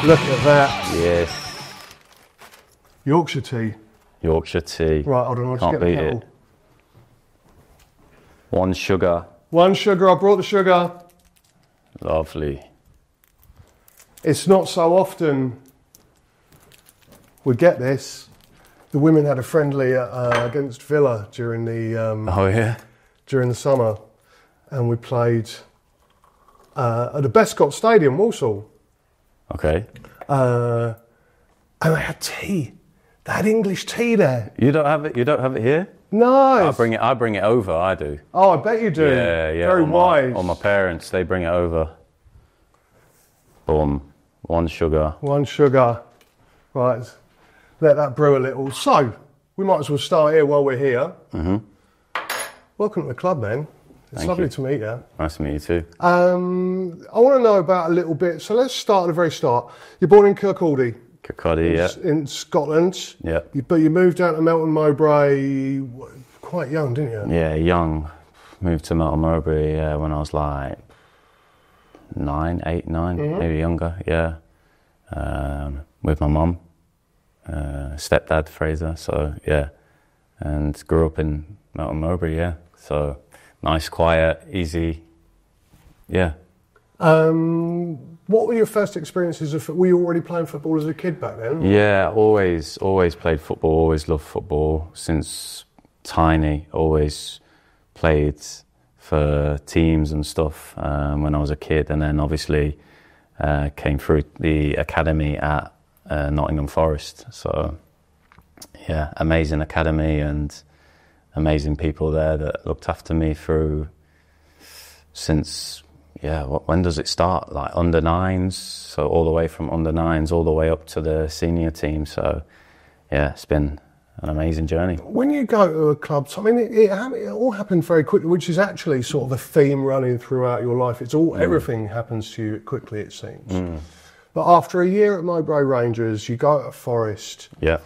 Look at that. Yes. Yorkshire tea. Yorkshire tea. Right, hold on, I'll just Can't get the beat kettle. it. 1 sugar. 1 sugar, I brought the sugar. Lovely. It's not so often we get this. The women had a friendly against Villa during the Oh yeah? during the summer, and we played at the Bescott Stadium, Walsall. Okay. And they had tea. They had English tea there. You don't have it here? Nice. I bring it over, I do. Oh, I bet you do. Yeah. Very wise. Or my parents, they bring it over. Boom. 1 sugar. 1 sugar. Right. Let that brew a little. So, we might as well start here while we're here. Mm-hmm. Welcome to the club, man. It's lovely to meet you. Nice to meet you too. I want to know about a little bit. So let's start at the very start. You're born in Kirkcaldy. Kirkcaldy, yeah. In Scotland. Yeah. But you moved down to Melton Mowbray quite young, didn't you? Yeah, young. Moved to Melton Mowbray when I was like 9, maybe younger, yeah. With my mum, stepdad Fraser, so yeah. And grew up in Melton Mowbray, yeah. So nice, quiet, easy, yeah. What were your first experiences of? Were you already playing football as a kid back then? Yeah, always played football, always loved football. Since tiny, always played for teams and stuff when I was a kid. And then obviously came through the academy at Nottingham Forest. So yeah, amazing academy and amazing people there that looked after me through since... Yeah, when does it start? Like under 9s, so all the way from under 9s all the way up to the senior team. So yeah, it's been an amazing journey. When you go to a club, I mean, it all happened very quickly, which is actually sort of a theme running throughout your life. It's all everything happens to you quickly, it seems. But after a year at Mowbray Rangers, you go to Forest. Yeah.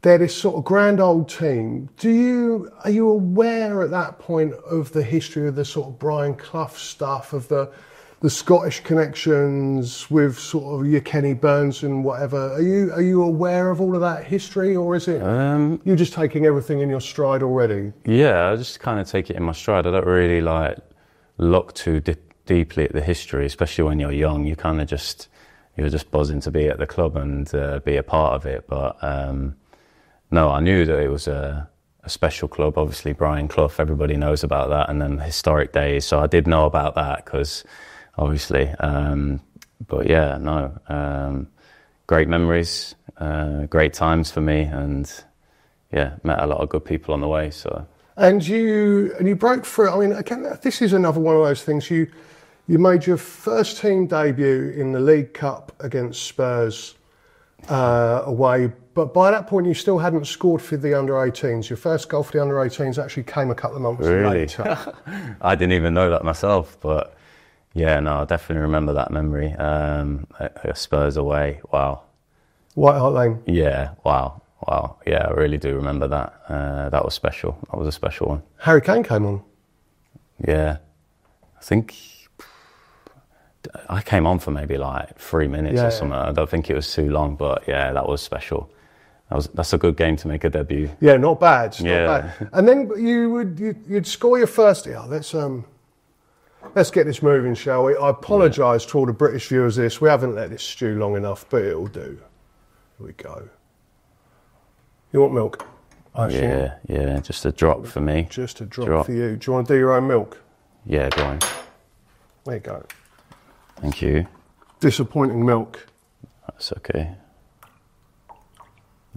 They're this sort of grand old team. Are you aware at that point of the history of the sort of Brian Clough stuff, of the Scottish connections with sort of your Kenny Burns and whatever? Are you aware of all of that history, or is it you just taking everything in your stride already? Yeah, I just kind of take it in my stride. I don't really like look too deeply at the history, especially when you're young. You're just buzzing to be at the club and be a part of it, but. No, I knew that it was a special club. Obviously, Brian Clough, everybody knows about that, and then historic days. So I did know about that because, obviously. But yeah, no, great memories, great times for me, and yeah, met a lot of good people on the way. So. And you broke through. I mean, again, this is another one of those things. You made your first team debut in the League Cup against Spurs away. But by that point, you still hadn't scored for the under-18s. Your first goal for the under-18s actually came a couple of months later. I didn't even know that myself, but yeah, no, I definitely remember that memory. Spurs away, wow. White Hart Lane? Yeah, wow. Yeah, I really do remember that. That was special. That was a special one. Harry Kane came on? Yeah, I think... I came on for maybe like 3 minutes or something. I don't think it was too long, but yeah, that was special. That's a good game to make a debut. Yeah, not bad. Not bad. And then you'd score your first. Yeah, let's get this moving, shall we? I apologise to all the British viewers. We haven't let this stew long enough, but it'll do. Here we go. You want milk? Yeah, just a drop for me. Just a drop for you. Do you want to do your own milk? Yeah, go on. There you go. Thank you. Disappointing milk. That's okay.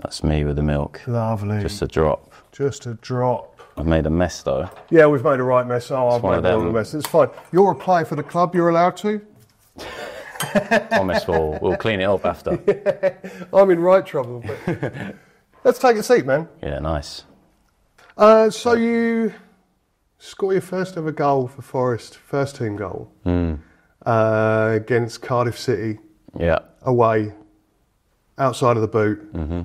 That's me with the milk. Lovely. Just a drop. Just a drop. I've made a mess though. Yeah, we've made a right mess. Oh, I've made a mess. It's fine. You're a player for the club. You're allowed to. Promise we'll clean it up after. Yeah, I'm in right trouble. But let's take a seat, man. Yeah, nice. So you score your first ever goal for Forest, first team goal. Against Cardiff City. Yeah. Away. Outside of the boot. Mm-hmm.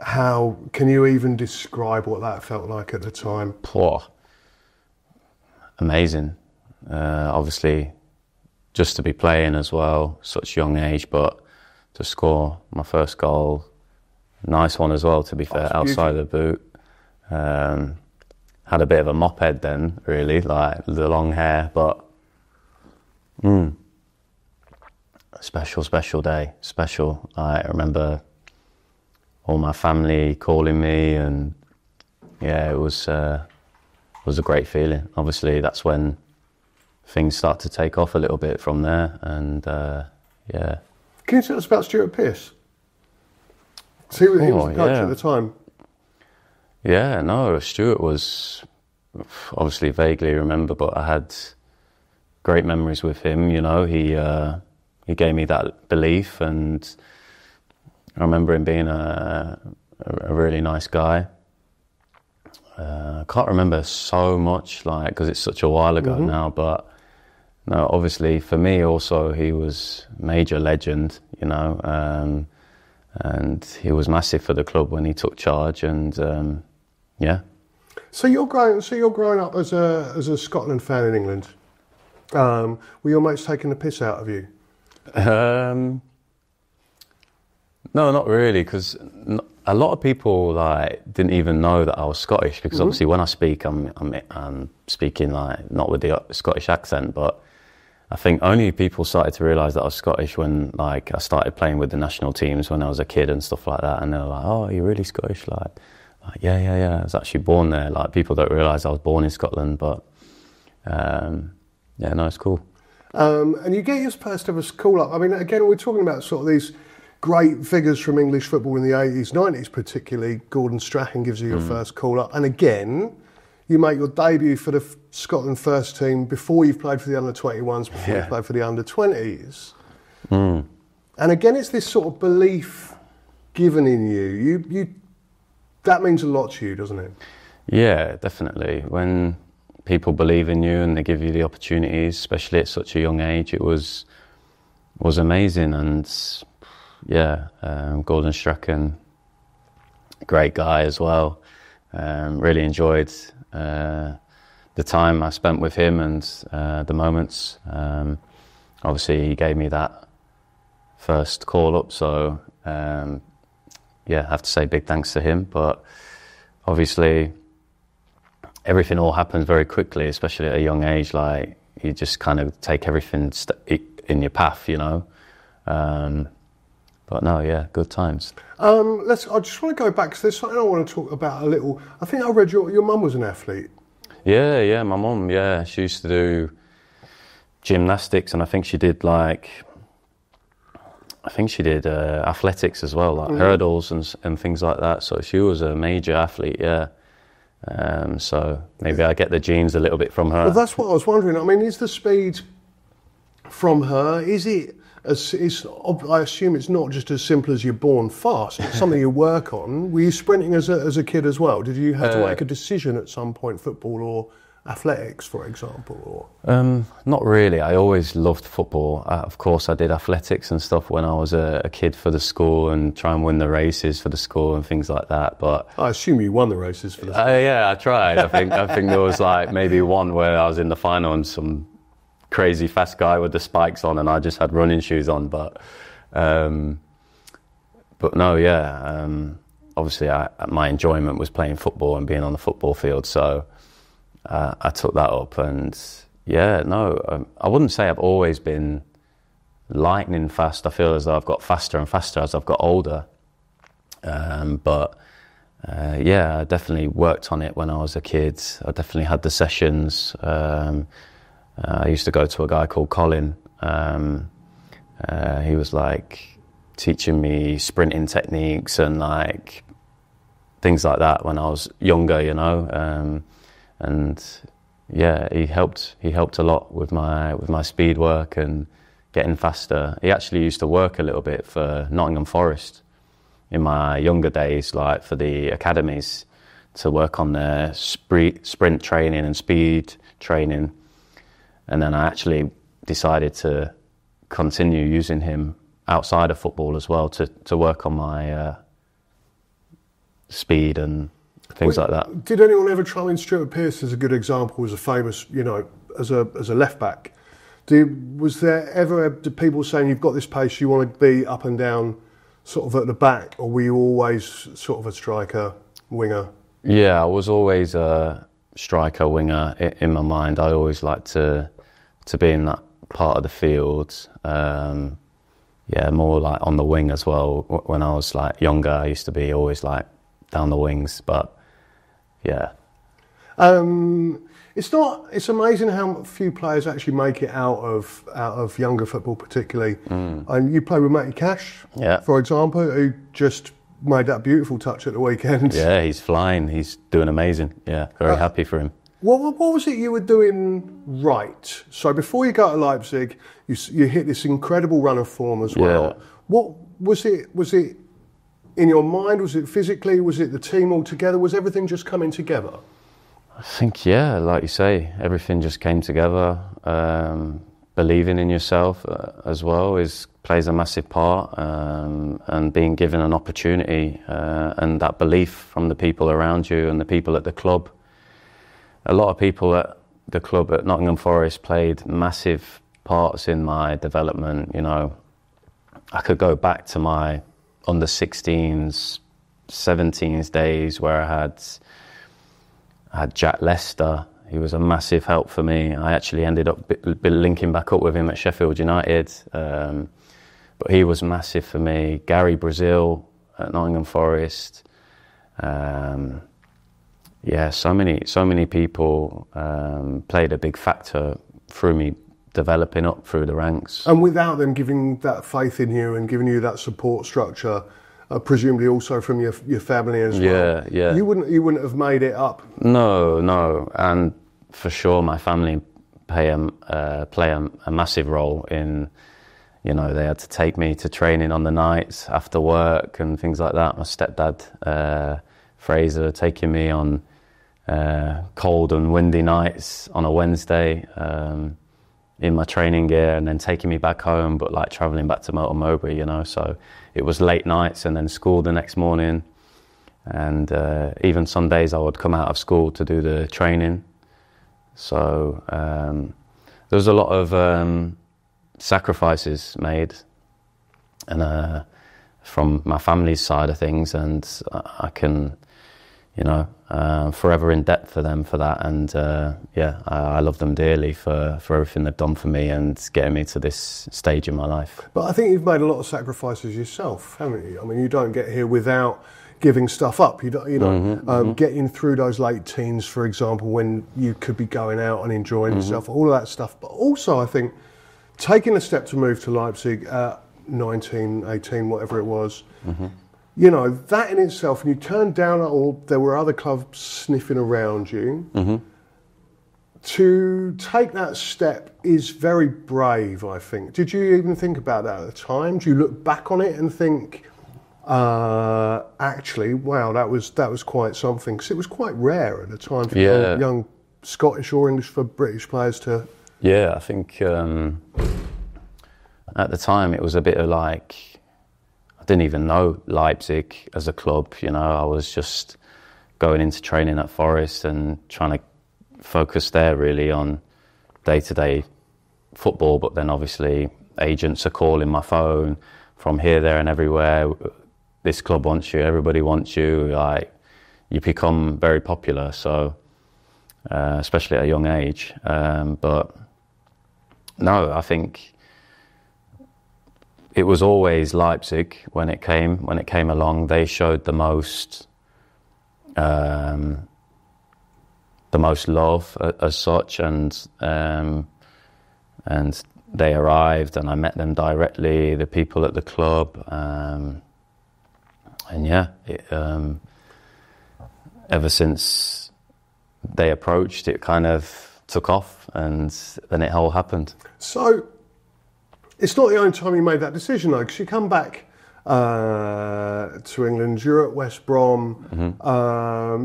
How can you even describe what that felt like at the time? Poor. Amazing. Obviously, just to be playing as well, such a young age, but to score my first goal, nice one as well, to be fair, outside the boot. Had a bit of a mop head then, really, like the long hair, but special day, special. I remember all my family calling me, and yeah, it was a great feeling. Obviously, that's when things start to take off a little bit from there, and yeah. Can you tell us about Stuart Pearce? So he was the coach at the time. Yeah, no, Stuart was, obviously vaguely remember, but I had great memories with him. You know, he gave me that belief, and I remember him being a really nice guy. I can't remember so much, like, because it's such a while ago now, but no, obviously for me also he was major legend, you know, and he was massive for the club when he took charge, and yeah. So you're growing up as a Scotland fan in England. Were your mates taking the piss out of you? No, not really, because a lot of people like didn't even know that I was Scottish, because obviously when I speak, I'm speaking like not with the Scottish accent, but I think only people started to realise that I was Scottish when like I started playing with the national teams when I was a kid and stuff like that, and they were like, "Oh, you're really Scottish?" Like yeah, I was actually born there. Like, people don't realise I was born in Scotland, but yeah, no, it's cool. And you get your first ever call up. I mean, again, we're talking about sort of these great figures from English football in the 80s, 90s particularly. Gordon Strachan gives you your first call up. And again, you make your debut for the Scotland first team before you've played for the under-21s, before you've played for the under-20s. And again, it's this sort of belief given in you. That means a lot to you, doesn't it? Yeah, definitely. When people believe in you and they give you the opportunities, especially at such a young age, it was amazing. And yeah, Gordon Strachan, great guy as well. Really enjoyed the time I spent with him and the moments. Obviously, he gave me that first call up, so yeah, I have to say big thanks to him. But obviously, everything all happens very quickly, especially at a young age. Like, you just kind of take everything in your path, you know. But no, yeah, good times. I just want to go back, because there's something I want to talk about a little. I think I read your mum was an athlete. Yeah, my mum, yeah. She used to do gymnastics, and I think she did athletics as well, like hurdles and things like that. So she was a major athlete, yeah. So maybe I get the genes a little bit from her. Well, that's what I was wondering. I mean, is the speed from her, I assume it's not just as simple as you're born fast, it's something you work on. Were you sprinting as a kid as well? Did you have to make a decision at some point, football or athletics, for example? Or? Not really. I always loved football. Of course, I did athletics and stuff when I was a kid for the school, and try and win the races for the school and things like that. But I assume you won the races for the school. Yeah, I tried. I think there was like maybe one where I was in the final and some crazy fast guy with the spikes on, and I just had running shoes on. But no, yeah. Obviously, my enjoyment was playing football and being on the football field. So I took that up, and yeah, no, I wouldn't say I've always been lightning fast. I feel as though I've got faster and faster as I've got older. But yeah, I definitely worked on it when I was a kid. I definitely had the sessions. I used to go to a guy called Colin. He was like teaching me sprinting techniques and like things like that when I was younger, you know. And yeah, he helped a lot with my speed work and getting faster. He actually used to work a little bit for Nottingham Forest in my younger days, like for the academies, to work on their sprint training and speed training. And then I actually decided to continue using him outside of football as well, to work on my speed and things like that. Did anyone ever try? I mean, Stuart Pearce is a good example, as a famous, you know, as a left back, Was there ever did people saying you've got this pace, you want to be up and down, sort of at the back, or were you always sort of a striker, winger? Yeah, I was always a striker, winger in my mind. I always liked to be in that part of the field. Yeah, more like on the wing as well. When I was like younger, I used to be always like down the wings, but yeah. It's amazing how few players actually make it out of younger football, particularly. And you play with Matty Cash, Yeah. for example, who just made that beautiful touch at the weekend. Yeah, he's flying. He's doing amazing. Yeah, very happy for him. What was it you were doing right? So before you go to Leipzig, you hit this incredible run of form as well. Yeah. What was it? Was it in your mind? Was it physically? Was it the team all together? Was everything just coming together? I think, yeah, like you say, everything just came together. Believing in yourself as well plays a massive part, and being given an opportunity and that belief from the people around you and the people at the club. A lot of people at the club at Nottingham Forest played massive parts in my development. You know, I could go back to my under 16s, 17s days where I had Jack Lester. He was a massive help for me. I actually ended up linking back up with him at Sheffield United, but he was massive for me. Gary Brazil at Nottingham Forest. Yeah, so many people played a big factor through me developing up through the ranks. And without them giving that faith in you and giving you that support structure, presumably also from your family as well. Yeah. You wouldn't have made it up. No, and for sure, my family play a massive role in. You know, they had to take me to training on the nights after work and things like that. My stepdad, Fraser, taking me on cold and windy nights on a Wednesday in my training gear, and then taking me back home, but like travelling back to Melton Mowbray, you know. So it was late nights and then school the next morning, and even some days I would come out of school to do the training. So there was a lot of sacrifices made, and from my family's side of things, and I can, you know, forever in debt for them for that. And yeah, I love them dearly for everything they've done for me and getting me to this stage in my life. But I think you've made a lot of sacrifices yourself, haven't you? I mean, you don't get here without giving stuff up. Getting through those late teens, for example, when you could be going out and enjoying yourself, all of that stuff. But also, I think taking a step to move to Leipzig at 19, 18, whatever it was, you know, that in itself, and you turned down at all, there were other clubs sniffing around you. To take that step is very brave, I think. Did you even think about that at the time? Do you look back on it and think, actually, wow, that was quite something? Because it was quite rare at the time for young Scottish or English, for British players to... Yeah, I think at the time it was a bit of like, I didn't even know Leipzig as a club, you know. I was just going into training at Forest and trying to focus there really on day-to-day football, but then obviously agents are calling my phone from here, there and everywhere. This club wants you, everybody wants you, like, you become very popular, so especially at a young age. But no, I think it was always Leipzig when it came along. They showed the most love as such, and they arrived, and I met them directly, the people at the club, and yeah, ever since they approached, it kind of took off, and then it all happened. So it's not the only time you made that decision, though, because you come back to England, you're at West Brom.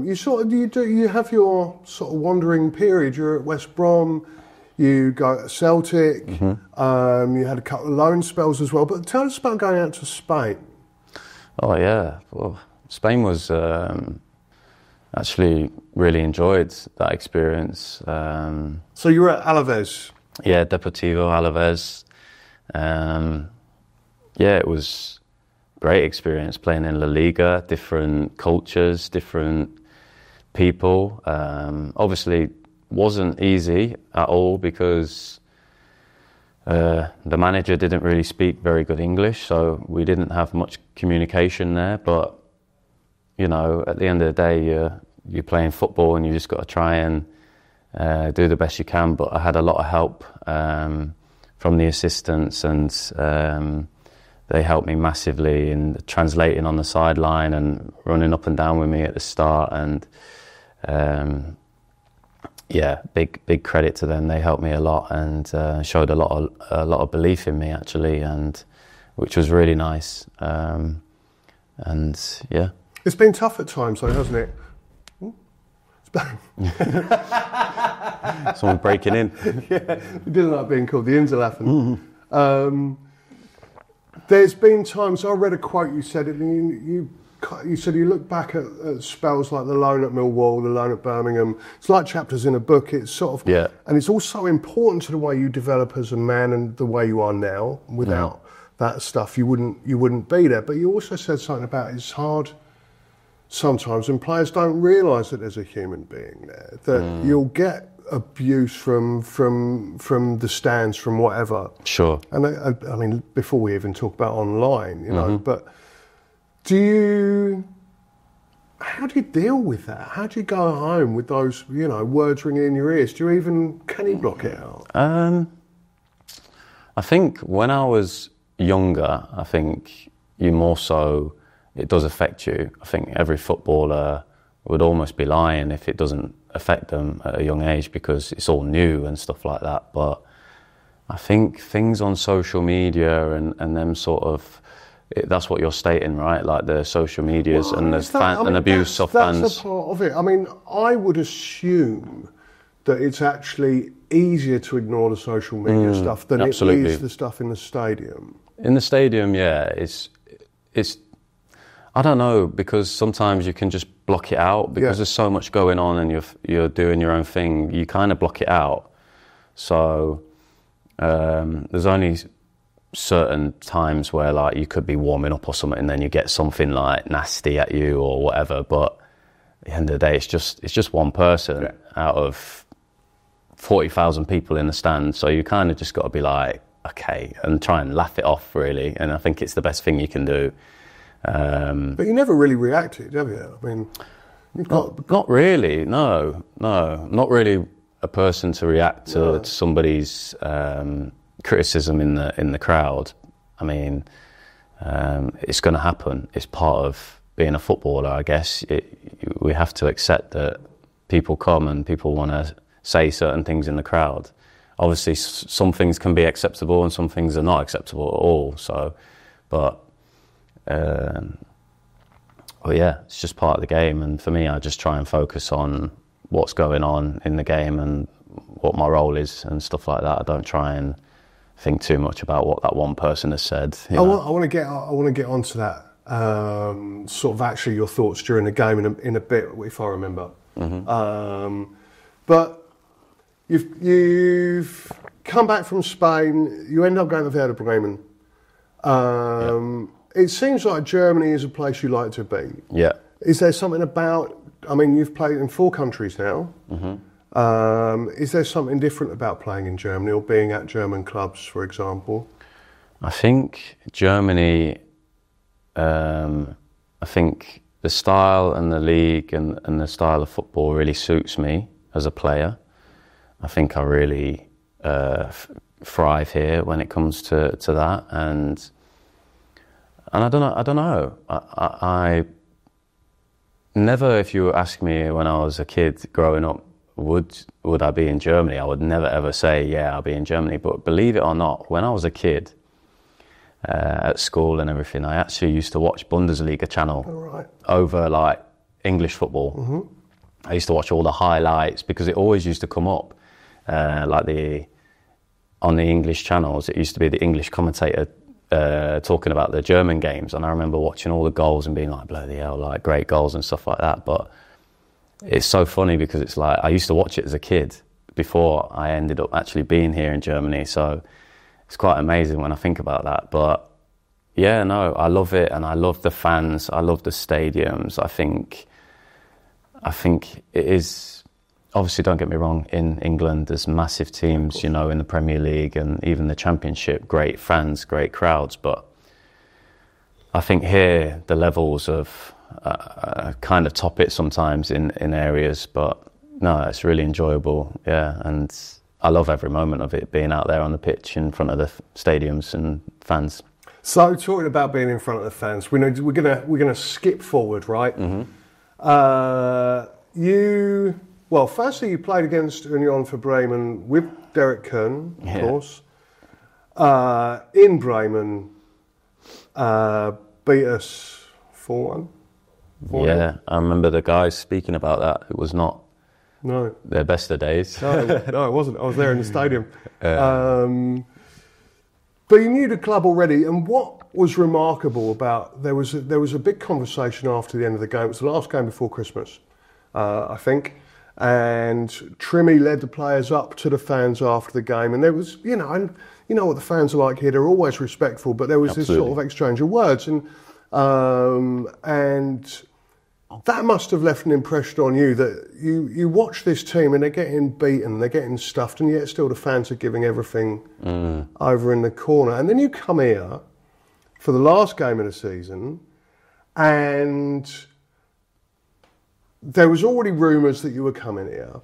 You have your sort of wandering period. You're at West Brom, you go to Celtic, you had a couple of loan spells as well. But tell us about going out to Spain. Oh yeah, well, Spain was actually really enjoyed that experience. So you were at Alaves. Yeah, Deportivo Alaves. Yeah, it was a great experience playing in La Liga, different cultures, different people. Obviously, wasn't easy at all because the manager didn't really speak very good English, so we didn't have much communication there. But you know, at the end of the day, you're playing football and you just got to try and do the best you can. But I had a lot of help from the assistants, and they helped me massively in translating on the sideline and running up and down with me at the start. And yeah, big credit to them. They helped me a lot and showed a lot of belief in me actually, and which was really nice. And yeah, it's been tough at times, though, hasn't it? Someone breaking in. Yeah, we didn't like being called the Inselhafen. There's been times, I read a quote, you said it, and you said you look back at spells like the loan at Millwall, the loan at Birmingham. It's like chapters in a book. It's sort of, yeah. And it's also important to the way you develop as a man and the way you are now. Without that stuff, you wouldn't be there. But you also said something about it's hard sometimes, and players don't realise that there's a human being there. That you'll get abuse from the stands, from whatever. Sure. And I mean, before we even talk about online, you know, but how do you deal with that? How do you go home with those, you know, words ringing in your ears? Can you block it out? I think when I was younger, I think you more so, it does affect you. I think every footballer would almost be lying if it doesn't affect them at a young age, because it's all new and stuff like that. But I think things on social media and them sort of, that's what you're stating, right? Like the social medias and there's and abuse of fans. That's a part of it. I mean, I would assume that it's actually easier to ignore the social media stuff than absolutely. It is the stuff in the stadium. In the stadium, yeah, it's. I don't know, because sometimes you can just block it out because there's so much going on and you're doing your own thing. You kind of block it out. So there's only certain times where like you could be warming up or something and then you get something like nasty at you or whatever. But at the end of the day, it's just one person out of 40,000 people in the stand. So you kind of just got to be like, okay, and try and laugh it off really. And I think it's the best thing you can do. But you never really reacted, have you? I mean, not really. No, not really a person to react to somebody's criticism in the crowd. I mean, it's going to happen. It's part of being a footballer, I guess. We have to accept that people come and people want to say certain things in the crowd. Obviously, some things can be acceptable and some things are not acceptable at all. So, but yeah, it's just part of the game. And for me, I just try and focus on what's going on in the game and what my role is and stuff like that. I don't try and think too much about what that one person has said. I want to get onto that. Sort of actually your thoughts during the game in a bit, if I remember. But you've come back from Spain. You end up going to Werder Bremen. It seems like Germany is a place you like to be. Yeah. Is there something about? I mean, you've played in 4 countries now. Is there something different about playing in Germany or being at German clubs, for example? I think Germany. I think the style and the league and the style of football really suits me as a player. I think I really thrive here when it comes to that, and I don't know. I never, if you asked me when I was a kid growing up, would I be in Germany? I would never ever say, yeah, I'll be in Germany. But believe it or not, when I was a kid at school and everything, I actually used to watch Bundesliga channel over like English football. I used to watch all the highlights because it always used to come up on the English channels. It used to be the English commentator talking about the German games, and I remember watching all the goals and being like, bloody hell, like great goals and stuff like that. But it's so funny because it's like I used to watch it as a kid before I ended up actually being here in Germany. So it's quite amazing when I think about that. But yeah, no, I love it, and I love the fans. I love the stadiums. I think it is, obviously, don't get me wrong, in England there's massive teams, you know, in the Premier League and even the Championship, great fans, great crowds. But I think here the levels of kind of top it sometimes in areas. But no, it's really enjoyable, yeah, and I love every moment of it, being out there on the pitch in front of the stadiums and fans. So, talking about being in front of the fans, we're gonna skip forward, right? Mm-hmm. Firstly, you played against Union for Bremen with Derek Kern, of course. In Bremen, beat us 4-1. Yeah, I remember the guys speaking about that. It was not their best of days. No, it wasn't. I was there in the stadium. But you knew the club already, and what was remarkable about there was a big conversation after the end of the game. It was the last game before Christmas, I think, and Trimmy led the players up to the fans after the game, and there was, you know what the fans are like here. They're always respectful, but there was this sort of exchange of words, and that must have left an impression on you that you watch this team and they're getting beaten, they're getting stuffed, and yet still the fans are giving everything over in the corner. And then you come here for the last game of the season, and there was already rumours that you were coming here.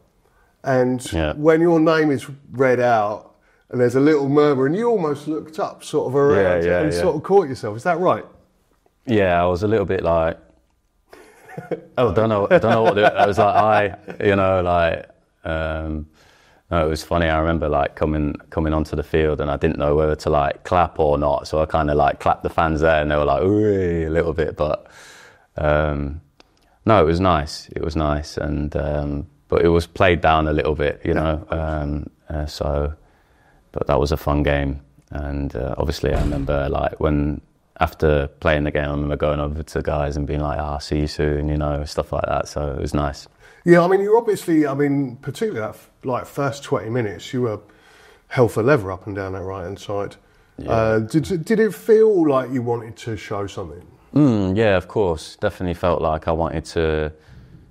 And when your name is read out and there's a little murmur, and you almost looked up sort of around and sort of caught yourself. Is that right? Yeah, I was a little bit like, I don't know what I was like. No, it was funny. I remember like coming onto the field, and I didn't know whether to like clap or not. So I kind of like clapped the fans there, and they were like, "Ooh," a little bit. But no, it was nice. It was nice, and but it was played down a little bit, you know. But that was a fun game, and obviously I remember like after playing the game, I remember going over to guys and being like, see you soon, you know, stuff like that. So it was nice. Yeah, I mean, you're obviously, particularly that like first 20 minutes, you were hell for leather up and down that right-hand side. Yeah. Did it feel like you wanted to show something? Yeah, of course. Definitely felt like I wanted to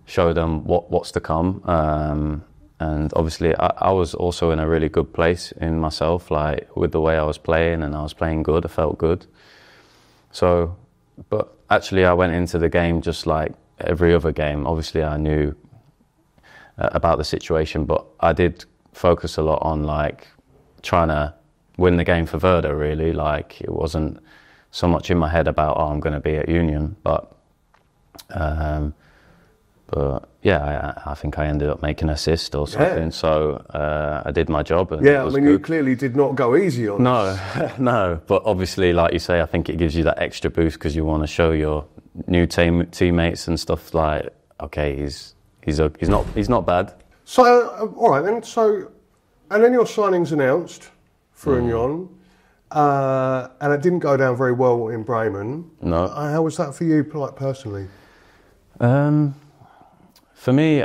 show them what's to come. And obviously, I was also in a really good place in myself, like with the way I was playing, and I was playing good. I felt good. So, but actually I went into the game just like every other game. Obviously I knew about the situation, but I did focus a lot on like trying to win the game for Werder, really. Like it wasn't so much in my head about, I'm going to be at Union, but yeah, I think I ended up making an assist or something. Yeah. So I did my job. And yeah, you clearly did not go easy on us. No. But obviously, like you say, I think it gives you that extra boost because you want to show your new teammates and stuff like, okay, he's not bad. So all right then. So and then your signing's announced for Union, and it didn't go down very well in Bremen. No. How was that for you, like personally? For me,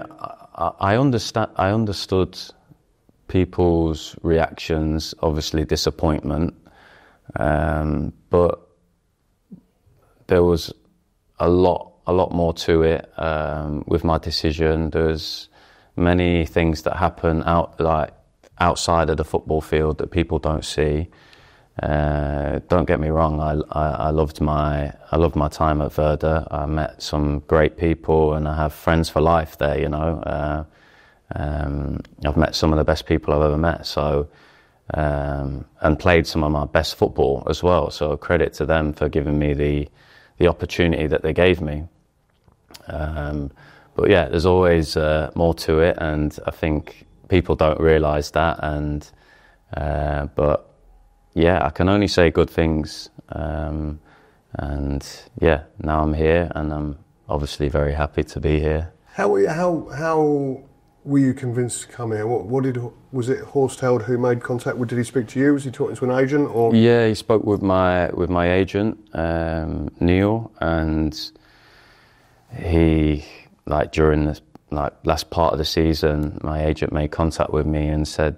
I understood people's reactions, obviously disappointment, but there was a lot more to it with my decision. There's many things that happen outside of the football field that people don't see. Don't get me wrong, I loved my time at Werder. I met some great people and I have friends for life there, you know. I've met some of the best people I've ever met, so and played some of my best football as well, so credit to them for giving me the opportunity that they gave me. But yeah, there's always more to it, and I think people don't realise that, and but yeah, I can only say good things, and yeah, now I'm here, and I'm obviously very happy to be here. How were you convinced to come here? Was it Horst Held who made contact with? Did he speak to you? Was he talking to an agent? Or yeah, he spoke with my agent, Neil, and he, like during like last part of the season, my agent made contact with me and said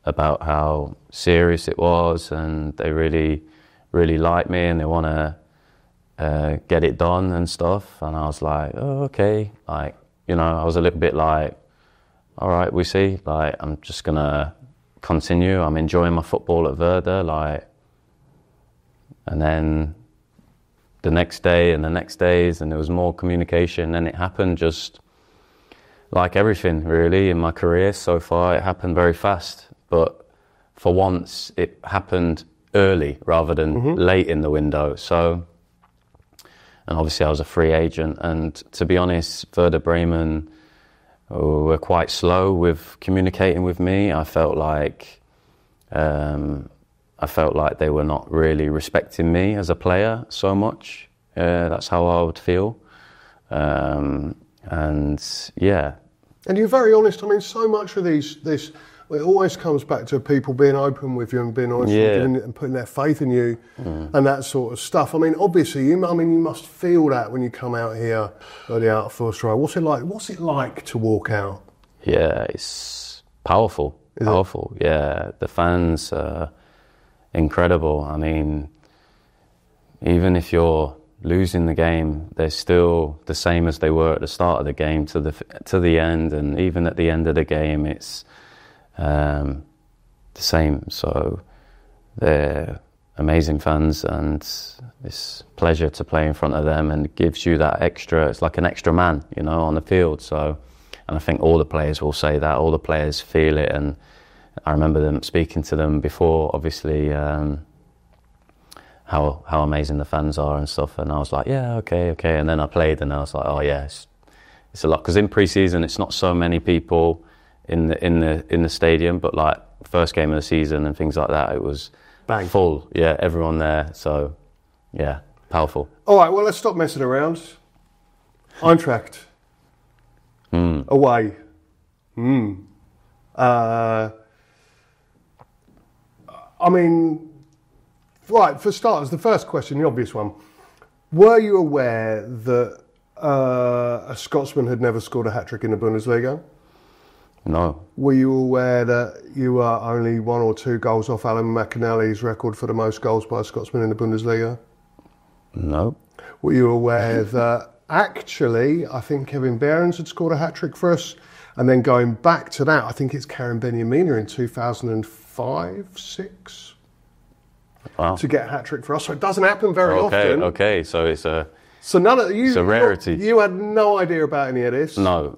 about how serious it was, and they really, really like me, and they want to get it done and stuff. And I was like, oh, okay. Like, you know, I was a little bit like, all right, we see. Like, I'm just gonna continue. I'm enjoying my football at Werder. Like, and then the next day and the next days, and there was more communication, and it happened just like everything really in my career so far. It happened very fast, but for once it happened early rather than late in the window. So, and obviously I was a free agent, and to be honest, Werder Bremen were quite slow with communicating with me. I felt like they were not really respecting me as a player so much. That's how I would feel. And yeah. And you're very honest. I mean, so much of this, it always comes back to people being open with you and being honest and putting their faith in you and that sort of stuff. I mean, obviously, you must feel that when you come out here at the Out First Row. What's it like? What's it like to walk out? Yeah, it's powerful. Powerful. Yeah, the fans are incredible. I mean, even if you're losing the game, they're still the same as they were at the start of the game to the end, and even at the end of the game, it's the same. So they're amazing fans, and it's a pleasure to play in front of them, and it gives you that extra. It's like an extra man, you know, on the field. So, and I think all the players will say that. All the players feel it, and I remember them speaking to them before, obviously. How amazing the fans are and stuff, and I was like, yeah, okay, and then I played, and I was like, oh yeah, it's a lot, because in pre-season it's not so many people in the stadium, but like first game of the season and things like that, it was full, yeah, everyone there, so yeah, powerful. All right, well, let's stop messing around. Eintracht away. I mean. Right, for starters, the first question, the obvious one. Were you aware that a Scotsman had never scored a hat-trick in the Bundesliga? No. Were you aware that you were only 1 or 2 goals off Alan McInally's record for the most goals by a Scotsman in the Bundesliga? No. Were you aware that actually, I think Kevin Behrens had scored a hat-trick for us, and then going back to that, I think it's Karen Benyamina in 2005-06? Wow. To get a hat-trick for us, so it doesn't happen very often. Okay, so it's a it's a rarity. You had no idea about any of this? No.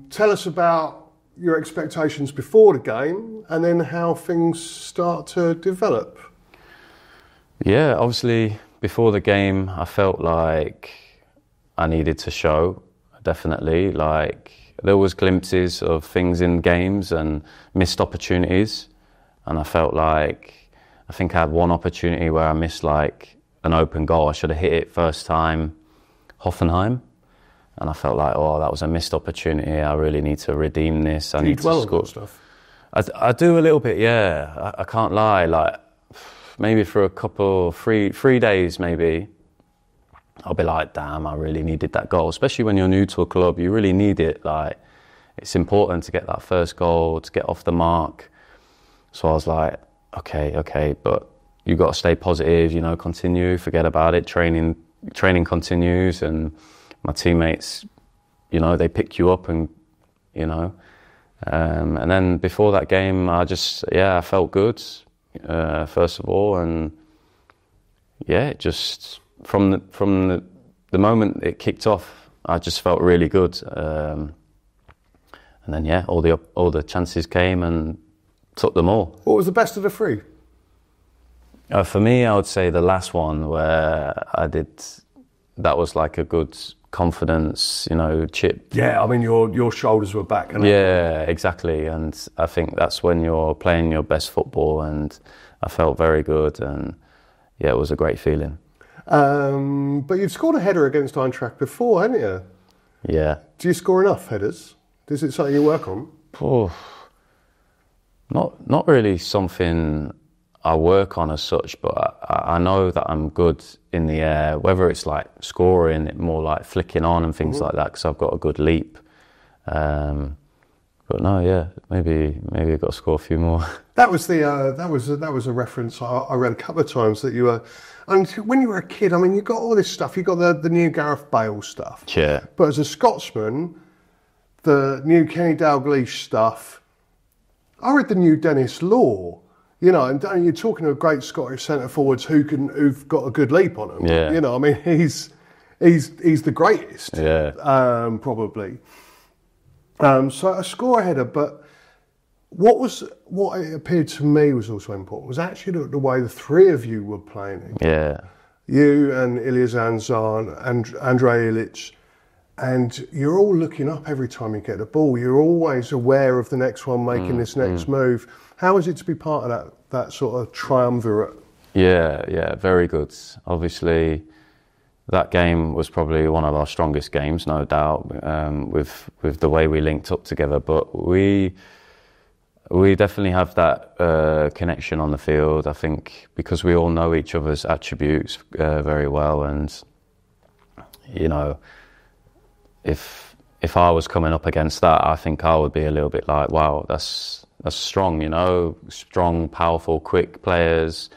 Tell us about your expectations before the game, and then how things start to develop. Yeah, obviously, before the game, I felt like I needed to show, definitely. Like, there was glimpses of things in games and missed opportunities. And I felt like, I think I had one opportunity where I missed like an open goal. I should have hit it first time, Hoffenheim. And I felt like, oh, that was a missed opportunity. I really need to redeem this. I need to score. Stuff? I do a little bit, yeah. I can't lie. Like, maybe for a couple, three days maybe, I'll be like, damn, I really needed that goal. Especially when you're new to a club, you really need it. Like, it's important to get that first goal, to get off the mark. So I was like, okay, but you got to stay positive, you know, continue, forget about it. Training continues, and my teammates, you know, they pick you up, and you know, and then before that game, I felt good, first of all, and yeah, just from the moment it kicked off, I just felt really good, and then yeah, all the chances came and took them all. What was the best of the 3? For me, I would say the last one where that was like a good confidence, you know, chip. Yeah, I mean, your shoulders were back. Yeah, exactly. And I think that's when you're playing your best football, and I felt very good, and yeah, it was a great feeling. But you've scored a header against Eintracht before, haven't you? Yeah. Do you score enough headers? Is it something you work on? Not really something I work on as such, but I know that I'm good in the air, whether it's like scoring, more like flicking on and things like that, because I've got a good leap. But no, yeah, maybe I've got to score a few more. That was a reference I read a couple of times that you were. And when you were a kid, I mean, you got all this stuff. You got the new Gareth Bale stuff. Yeah. But as a Scotsman, the new Kenny Dalglish stuff. I read the new Dennis Law. You know, and you're talking to great Scottish centre forwards who've got a good leap on them. Yeah. You know, I mean, he's the greatest. Yeah. Probably. So a score header, but what it appeared to me was also important was actually the way the three of you were playing. Yeah. You and Ilya Zanzan and Andrei Ilic, and you're all looking up every time you get the ball. You're always aware of the next one making this next move. How is it to be part of that sort of triumvirate? Yeah, very good. Obviously, that game was probably one of our strongest games, no doubt, with the way we linked up together. But we definitely have that connection on the field. I think because we all know each other's attributes very well, and you know, if I was coming up against that, I think I would be a little bit like, wow, that's strong, you know, strong, powerful, quick players.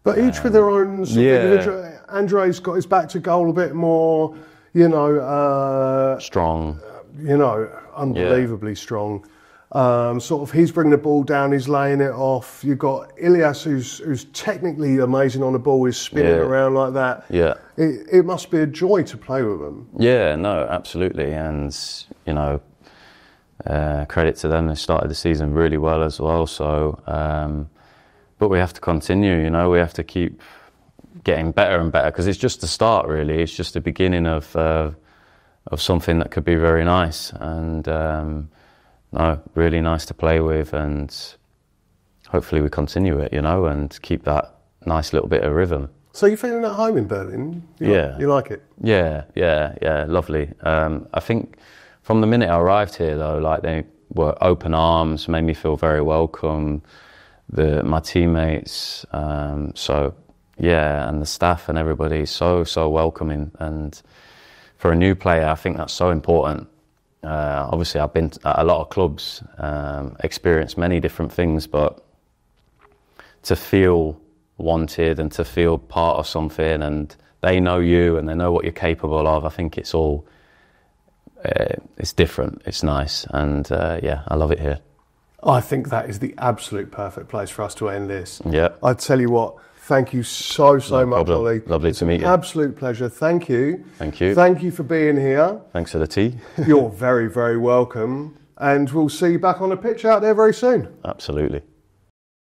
But each with their own sort of individual. Andrei's got his back to goal a bit more, you know. Strong. You know, unbelievably strong. Sort of, he's bringing the ball down, he's laying it off. You've got Ilias, who's technically amazing on the ball, he's spinning around like that. Yeah. It must be a joy to play with them. Yeah, no, absolutely. And, you know, credit to them, they started the season really well as well. So, but we have to continue, you know, we have to keep getting better and better, because it's just the start, really. It's just the beginning of something that could be very nice. And, no, really nice to play with, and hopefully we continue it, you know, and keep that nice little bit of rhythm. So you're feeling at home in Berlin? You like it? Yeah, lovely. I think from the minute I arrived here, though, like, they were open arms, made me feel very welcome. My teammates, so yeah, and the staff and everybody, so welcoming. And for a new player, I think that's so important. Obviously, I've been at a lot of clubs, experienced many different things, but to feel wanted and to feel part of something, and they know you and they know what you're capable of, I think it's all, it's different, it's nice, and yeah, I love it here. I think that is the absolute perfect place for us to end this. Yeah. I tell you what, thank you so much, Ollie. Lovely to meet you. Absolute pleasure. Thank you. Thank you. Thank you for being here. Thanks for the tea. You're very, very welcome. And we'll see you back on the pitch out there very soon. Absolutely.